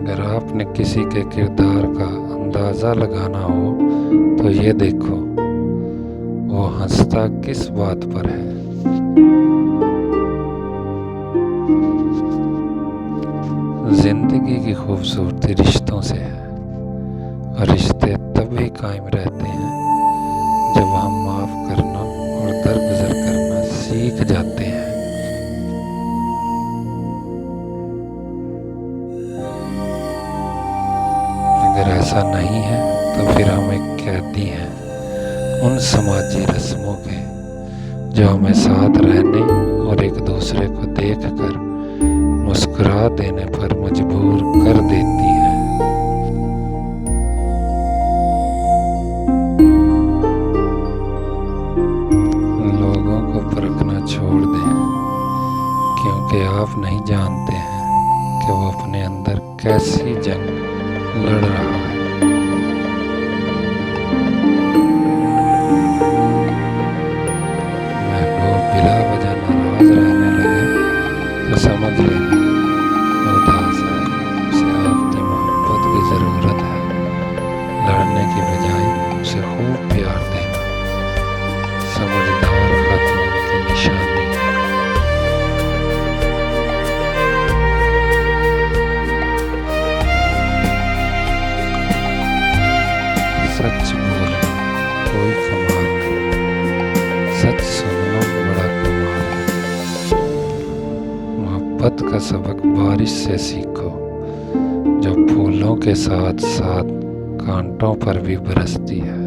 अगर आपने किसी के किरदार का अंदाज़ा लगाना हो तो ये देखो वो हंसता किस बात पर है। जिंदगी की खूबसूरती रिश्तों से है और रिश्ते तब भी कायम रहते हैं जब हम माफ़ करना और दरगुजर करना सीख जाते हैं। अगर ऐसा नहीं है तो फिर हम एक कैदी हैं उन समाजी रस्मों के जो हमें साथ रहने और एक दूसरे को देखकर मुस्कुरा देने पर मजबूर कर देती हैं। लोगों को परखना छोड़ दें क्योंकि आप नहीं जानते हैं कि वो अपने अंदर कैसी जंग लड़ रहा है। महबूब बिला वजह नाराज रहने लगे तो समझ लेना वो उदास है, उसे आपकी मोहब्बत की ज़रूरत है। लड़ने की बजाय उसे खूब प्यार देना समझदार खातून की निशानी है। सच बोलना कोई कमाल नहीं, सच सुनना बड़ा कमाल है। मोहब्बत का सबक बारिश से सीखो जो फूलों के साथ साथ कांटों पर भी बरसती है।